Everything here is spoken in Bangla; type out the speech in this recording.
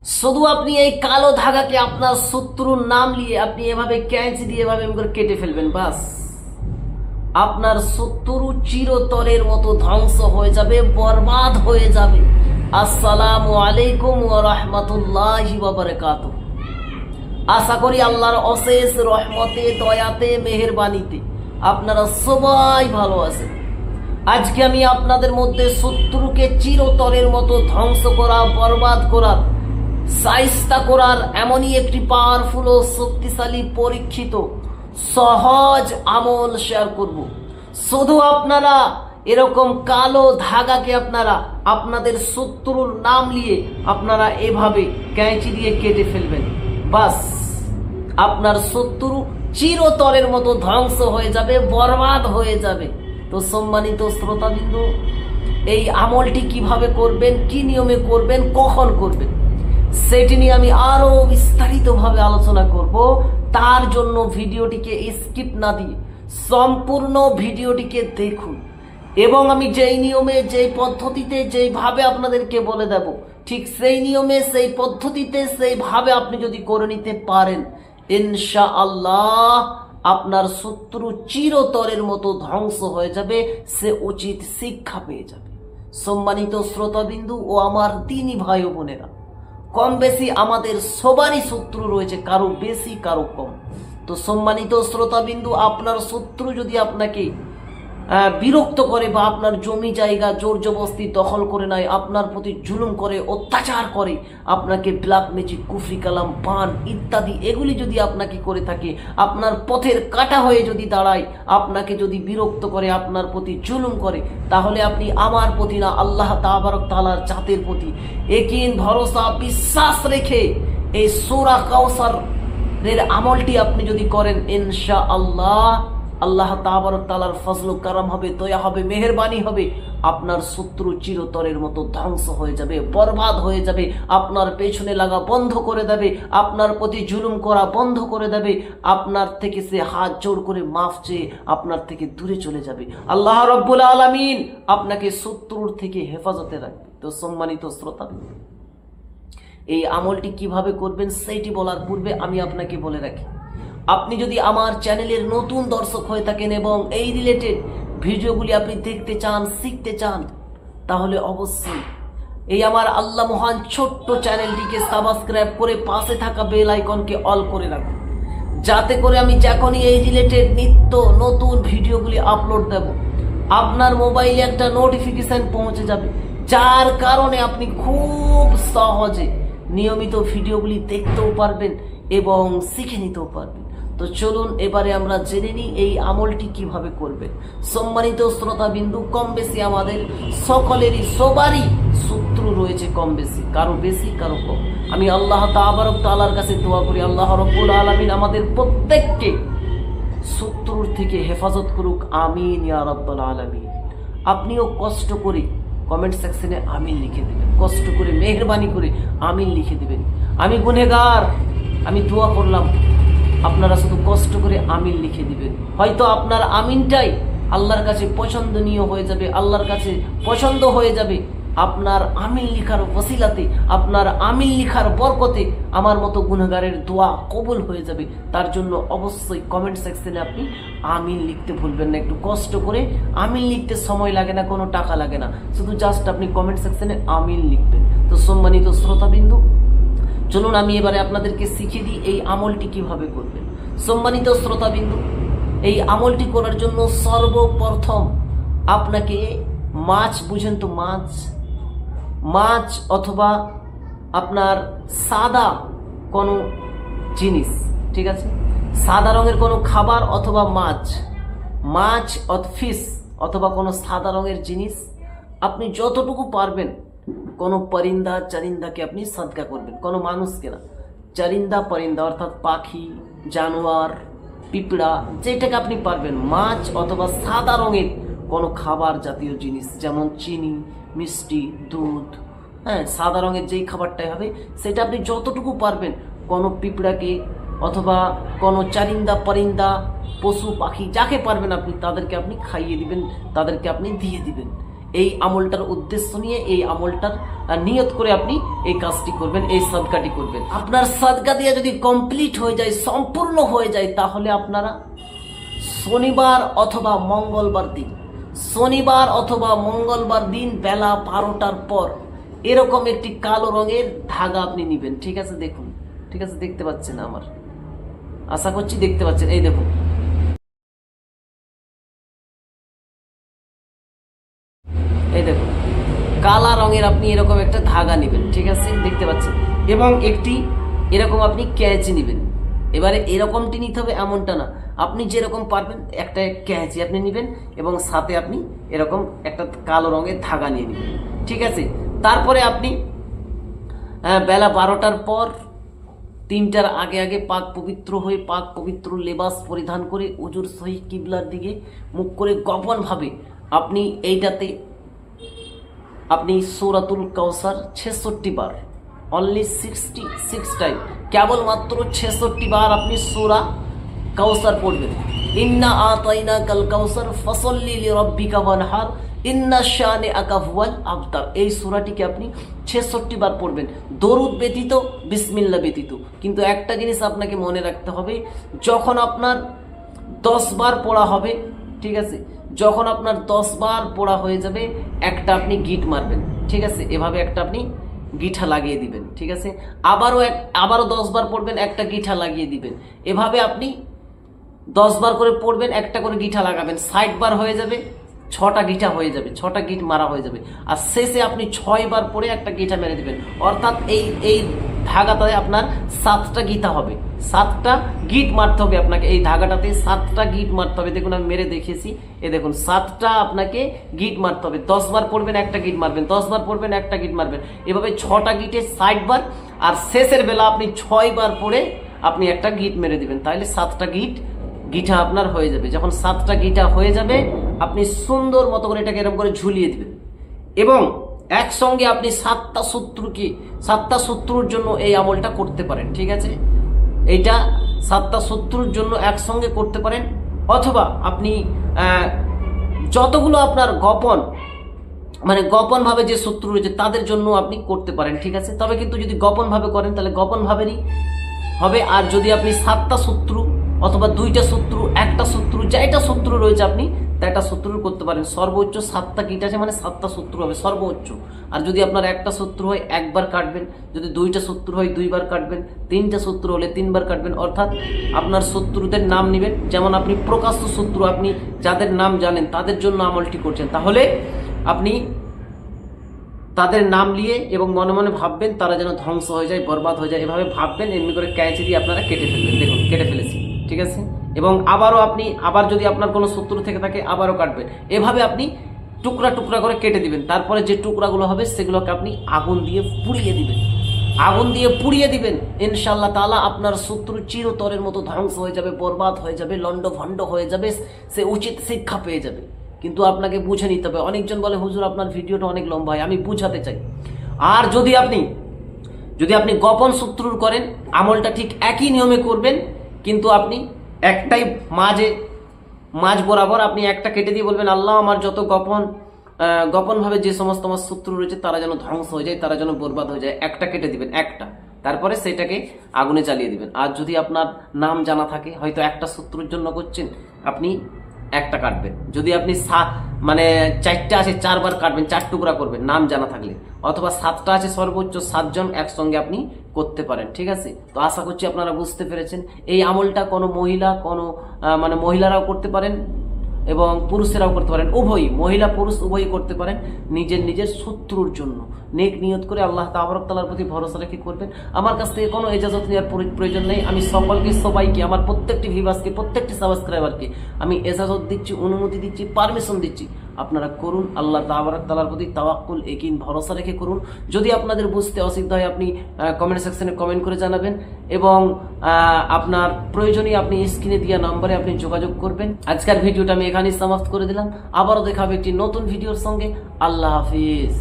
শুধু আপনি এই কালো ধাগাকে আপনার শত্রুর নাম নিয়ে আপনি এভাবে ক্যাঁচি দিয়ে এভাবে করে কেটে ফেলবেন, বাস আপনার শত্রু চিরতরের মতো ধ্বংস হয়ে যাবে, বরবাদ হয়ে যাবে। আসসালামু আলাইকুম ওয়া রাহমাতুল্লাহি ওয়া বারাকাতুহু। আশা করি আল্লাহর অশেষ রহমতে, দয়াতে, মেহেরবানিতে আপনারা সবাই ভালো আছেন। আজকে আমি আপনাদের মধ্যে শত্রুকে চিরতরের মতো ধ্বংস করা, বরবাদ করার, শায়েস্তা করার এমনই একটি পাওয়ারফুল ও শক্তিশালী পরীক্ষিত সহজ আমল শেয়ার করব। শুধু আপনারা এরকম কালো ধাগাকে আপনারা আপনাদের শত্রুর নাম নিয়ে আপনারা এভাবে ক্যাঁচি দিয়ে কেটে ফেলবেন, বাস আপনার শত্রু চিরতরের মতো ধ্বংস হয়ে যাবে, বরবাদ হয়ে যাবে। তো সম্মানিত শ্রোতাবৃন্দ, এই আমলটি কিভাবে করবেন, কি নিয়মে করবেন, কখন করবেন, সেটি নিয়ে আমি আরো বিস্তারিতভাবে আলোচনা করব। তার জন্য ভিডিওটিকে স্কিপ না দিয়ে সম্পূর্ণ ভিডিওটিকে দেখুন এবং আমি যেই নিয়মে, যেই পদ্ধতিতে, যেইভাবে আপনাদেরকে বলে দেব, ঠিক সেই নিয়মে, সেই পদ্ধতিতে, সেইভাবে আপনি যদি করে নিতে পারেন, ইনশাআল্লাহ আপনার শত্রু চিরতরের মতো ধ্বংস হয়ে যাবে, সে উচিত শিক্ষা পেয়ে যাবে। সম্মানিত শ্রোতাবিন্দু ও আমার দিনী ভাই ও বোনেরা, কম বেশি আমাদের সবারই শত্রু রয়েছে, কারো বেশি কারো কম। তো সম্মানিত শ্রোতাবিন্দু, আপনার শত্রু যদি আপনাকে বিরক্ত করে বা আপনার জমি জায়গা জোর জবরদস্তি দখল করে নেয়, আপনার প্রতি জুলুম করে, অত্যাচার করে, আপনাকে ব্ল্যাক ম্যাজিক, কুফরি কালাম, পান ইত্যাদি এগুলি যদি আপনাকে করে থাকে, আপনার পথের কাটা হয়ে যদি দাঁড়ায়, আপনাকে যদি বিরক্ত করে, আপনার প্রতি জুলুম করে, তাহলে আপনি আমার প্রতি না, আল্লাহ তাবারক তাআলার জাতের প্রতি ইয়াকিন, ভরসা, বিশ্বাস রেখে এই সূরা কাউসারের আমলটি আপনি যদি করেন, ইনশাআল্লাহ আল্লাহ তাবারক তাআলার ফজল কারাম হবে, দয়া হবে, মেহেরবানি হবে। আপনার শত্রু চিরতরের মতো ধ্বংস হয়ে যাবে, বরবাদ হয়ে যাবে, আপনার পেছনে লাগা বন্ধ করে দেবে, আপনার প্রতি জুলুম করা বন্ধ করে দেবে, আপনার থেকে সে হাত জোড় করে মাফ চেয়ে আপনার থেকে দূরে চলে যাবে। আল্লাহ রাব্বুল আলামিন আপনাকে শত্রুর থেকে হেফাজতে রাখবে। তো সম্মানিত শ্রোতা, এই আমলটি কিভাবে করবেন সেইটি বলার পূর্বে আমি আপনাকে বলে রাখি, আপনি যদি আমার চ্যানেলের নতুন দর্শক হয়ে থাকেন এবং এই রিলেটেড ভিডিওগুলি আপনি দেখতে চান, শিখতে চান, তাহলে অবশ্যই এই আমার আল্লাহ মহান ছোট্ট চ্যানেলটিকে সাবস্ক্রাইব করে পাশে থাকা বেল আইকনকে অল করে রাখুন, যাতে করে আমি যখনই এই রিলেটেড নিত্য নতুন ভিডিওগুলি আপলোড দেব, আপনার মোবাইলে একটা নোটিফিকেশন পৌঁছে যাবে, যার কারণে আপনি খুব সহজে নিয়মিত ভিডিওগুলি দেখতেও পারবেন এবং শিখে নিতেও পারবেন। তো চলুন এবারে আমরা জেনে নিই এই আমলটি কিভাবে করবেন। সম্মানিত শ্রোতাবিন্দু, কম বেশি আমাদের সকলেরই, সবারই শত্রু রয়েছে, কম বেশি, কারো বেশি কারো কম। আমি আল্লাহ তাবারক তাআলার কাছে দোয়া করি, আল্লাহ রাব্বুল আলামিন আমাদের প্রত্যেককে শত্রুর থেকে হেফাজত করুক, আমিন ইয়া রাব্বাল আলামিন। আপনিও কষ্ট করে কমেন্ট সেকশনে আমিন লিখে দেবেন, কষ্ট করে মেহেরবানি করে আমিন লিখে দেবেন। আমি গুনেহগার, আমি দোয়া করলাম, আপনারা শুধু কষ্ট করে আমিন লিখে দিবেন। হয়তো আপনার আমিনটাই আল্লাহর কাছে পছন্দনীয় হয়ে যাবে, আল্লাহর কাছে পছন্দ হয়ে যাবে। আপনার আমিন লিখার ওসিলাতে, আপনার আমিন লিখার বরকতে আমার মতো গুনাহগারের দোয়া কবুল হয়ে যাবে। তার জন্য অবশ্যই কমেন্ট সেকশনে আপনি আমিন লিখতে ভুলবেন না। একটু কষ্ট করে আমিন লিখতে সময় লাগে না, কোনো টাকা লাগে না, শুধু জাস্ট আপনি কমেন্ট সেকশনে আমিন লিখবেন। তো সম্মানিত শ্রোতাবিন্দু, চলুন আমি এবারে আপনাদেরকে শিখিয়ে দিই এই আমলটি কিভাবে করবেন। সম্মানিত শ্রোতাবিন্দু, এই আমলটি করার জন্য সর্বপ্রথম আপনাকে মাছ, বুঝেন তো, মাছ অথবা আপনার সাদা কোনো জিনিস, ঠিক আছে, সাদা রঙের কোনো খাবার অথবা মাছ ফিশ অথবা কোনো সাদা রঙের জিনিস আপনি যতটুকু পারবেন, কোনো পরিন্দা চারিন্দাকে আপনি সদকা করবেন, কোনো মানুষকে না, চারিন্দা পরিন্দা অর্থাৎ পাখি, জানোয়ার, পিঁপড়া, যেটাকে আপনি পারবেন, মাছ অথবা সাদা রঙের কোনো খাবার জাতীয় জিনিস, যেমন চিনি, মিষ্টি, দুধ, হ্যাঁ, সাদা রঙের যেই খাবারটাই হবে সেটা আপনি যতটুকু পারবেন কোনো পিঁপড়াকে অথবা কোনো চারিন্দা পরিন্দা, পশু পাখি, যাকে পারবেন আপনি তাদেরকে আপনি খাইয়ে দিবেন, তাদেরকে আপনি দিয়ে দিবেন। এই আমলটার উদ্দেশ্য নিয়ে এই আমলটার নিয়ত করে আপনি এই কাজটি করবেন, এই সাদকাটি করবেন। আপনার সাদকা দিয়ে যদি কমপ্লিট হয়ে যায়, সম্পূর্ণ হয়ে যায়, তাহলে আপনারা শনিবার অথবা মঙ্গলবার দিন বেলা 12টার পর এরকম একটি কালো রঙের ধাগা আপনি নিবেন। ঠিক আছে, দেখুন, ঠিক আছে, দেখতে পাচ্ছেন, আমার আশা করছি দেখতে পাচ্ছেন। এই দেখুন, এই দেখুন, কালা রঙের আপনি এরকম একটা ধাগা নেবেন। ঠিক আছে, দেখতে পাচ্ছেন, এবং একটি এরকম আপনি ক্যাঁচি নেবেন। এবারে এরকমটি নিতে হবে এমনটা না, আপনি যেরকম পারবেন একটা ক্যাঁচি আপনি নেবেন এবং সাথে আপনি এরকম একটা কালো রঙের ধাগা নিয়ে নেবেন। ঠিক আছে, তারপরে আপনি বেলা 12টার পর 3টার আগে আগে পাক পবিত্র হয়ে পাক পবিত্র লেবাস পরিধান করে উজুর সহি কিবলার দিকে মুখ করে গোপনভাবে আপনি এইটাতে আপনি সূরাতুল কাউসার 66 বার, অনলি 66 টাইম, কেবলমাত্র 66 বার আপনি সূরা কাউসার পড়বেন। ইন্না আতাইনাকাল কাউসার ফাসাল্লি লিরাব্বিকা ওয়ানহার ইন্না শানিআকা হুয়াল আবতার। এই সূরাটিকে আপনি 66 বার পড়বেন, দরুদ ব্যতীত, বিসমিল্লাহ ব্যতীত। কিন্তু একটা জিনিস আপনাকে মনে রাখতে হবে, যখন আপনার 10 বার পড়া হবে, ঠিক আছে, যখন আপনার 10 বার পড়া হয়ে যাবে, একটা আপনি গিট মারবেন। ঠিক আছে, এভাবে একটা আপনি গিঠা লাগিয়ে দিবেন। ঠিক আছে, আবারও 10 বার পড়বেন, একটা গিঠা লাগিয়ে দিবেন। এভাবে আপনি 10 বার করে পড়বেন, একটা করে গিঠা লাগাবেন, 60 বার হয়ে যাবে, 6টা গিঠা হয়ে যাবে, 6টা গিট মারা হয়ে যাবে। আর শেষে আপনি 6 বার পরে একটা গিঠা মেরে দিবেন, অর্থাৎ এই ধাগাটাতে আপনার 7টা গিঠা হবে, 7টা গিট মারতে হবে আপনাকে। এই ধাগাটাতে 7টা গিট মারতে হবে। দেখুন, আমি মেরে দেখিয়েছি, এ দেখুন, 7টা আপনাকে গিট মারতে হবে। 10 বার পড়বেন, একটা গিট মারবেন, 10 বার পড়বেন, একটা গিট মারবেন, এভাবে 6টা গিটে 60 বার। আর শেষের বেলা আপনি 6 বার পরে আপনি একটা গিট মেরে দিবেন, তাহলে 7টা গিঠা আপনার হয়ে যাবে। যখন 7টা গিঠা হয়ে যাবে, আপনি সুন্দর মতো করে এটাকে এরকম করে ঝুলিয়ে দিবেন এবং একসঙ্গে আপনি 7টা শত্রুর জন্য এই আমলটা করতে পারেন। ঠিক আছে, এইটা 7টা শত্রুর জন্য একসঙ্গে করতে পারেন, অথবা আপনি যতগুলো আপনার গোপন ভাবে যে শত্রু রয়েছে তাদের জন্য আপনি করতে পারেন। ঠিক আছে, তবে কিন্তু যদি গোপন ভাবে করেন তাহলে গোপন ভাবেরই হবে। আর যদি আপনি 7টা শত্রু অথবা 2টা শত্রু, একটা শত্রু, যেটা শত্রু রয়েছে আপনি একটা শত্রুর করতে পারেন। সর্বোচ্চ 7টা গিট আছে, মানে 7টা শত্রু হবে সর্বোচ্চ। আর যদি আপনার একটা শত্রু হয় 1 বার কাটবেন, যদি 2টা শত্রু হয় 2 বার কাটবেন, 3টা শত্রু হলে 3 বার কাটবেন। অর্থাৎ আপনার শত্রুদের নাম নেবেন, যেমন আপনি প্রকাশ্য শত্রু, আপনি যাদের নাম জানেন তাদের জন্য আমলটি করছেন, তাহলে আপনি তাদের নাম নিয়ে এবং মনে মনে ভাববেন তারা যেন ধ্বংস হয়ে যায়, বরবাদ হয়ে যায়, এভাবে ভাববেন। এমনি করে ক্যাঁচি দিয়ে আপনারা কেটে ফেলবেন। দেখুন, কেটে ফেলেছি। ঠিক আছে, এবং আবার যদি আপনার কোনো শত্রু থেকে থাকে আবারও কাটবেন। এভাবে আপনি টুকরা টুকরা করে কেটে দিবেন। তারপরে যে টুকরাগুলো হবে সেগুলোকে আপনি আগুন দিয়ে পুড়িয়ে দিবেন। ইনশাআল্লাহ তাআলা আপনার শত্রু চিরতরের মতো ধ্বংস হয়ে যাবে, বরবাদ হয়ে যাবে, লন্ডভন্ড হয়ে যাবে, সে উচিত শিক্ষা পেয়ে যাবে। কিন্তু আপনাকে বুঝে নিতে হবে। অনেকজন বলে, হুজুর আপনার ভিডিওটা অনেক লম্বা হয়, আমি বুঝাতে চাই। আর যদি আপনি গোপন শত্রুর করেন, আমলটা ঠিক একই নিয়মে করবেন, কিন্তু আপনি একটাই মাঝ বরাবর আপনি একটা কেটে দিয়ে বলবেন, আল্লাহ আমার যত গোপনভাবে যে সমস্ত আমার শত্রু রয়েছে তারা যেন ধ্বংস হয়ে যায়, তারা যেন বরবাদ হয়ে যায়। একটা কেটে দিবেন, একটা, তারপরে সেটাকে আগুনে জ্বালিয়ে দিবেন। আর যদি আপনার নাম জানা থাকে, হয়তো একটা শত্রুর জন্য করছেন, আপনি একটা কাটবেন। যদি আপনি 4টা আছে 4 বার কাটবেন, 4 টুকরা করবেন নাম জানা থাকলে, অথবা 7টা আছে সর্বোচ্চ 7 জন একসঙ্গে আপনি করতে পারেন। ঠিক আছে, তো আশা করছি আপনারা বুঝতে পেরেছেন। এই আমলটা কোনো মহিলারাও করতে পারেন এবং পুরুষেরাও করতে পারেন, উভয়ই, মহিলা পুরুষ উভয়ই করতে পারেন, নিজের শত্রুর জন্য নেক নিয়ত করে আল্লাহ তাবারক তাআলার প্রতি ভরসা রেখে করবেন। আমার কাছ থেকে কোনো ইজাজত নেওয়ার প্রয়োজন নেই। আমি সবাইকে, আমার প্রত্যেকটি ভিউয়ার্সকে, প্রত্যেকটি সাবস্ক্রাইবারকে আমি ইজাজত দিচ্ছি, অনুমতি দিচ্ছি, পারমিশন দিচ্ছি, আপনারা করুন। আল্লাহ তাবারক তাআলার প্রতি তাওয়াক্কুল, ইয়াকিন, ভরসা রেখে করুন। যদি আপনাদের বুঝতে অসুবিধা হয় আপনি কমেন্ট সেকশনে কমেন্ট করে জানাবেন, এবং আপনার প্রয়োজনীয় আপনি স্ক্রিনে দেওয়া নম্বরে আপনি যোগাযোগ করবেন। আজকের ভিডিওটা আমি এখানেই সমাপ্ত করে দিলাম। আবারও দেখা হবে একটি নতুন ভিডিওর সঙ্গে। আল্লাহ হাফিজ।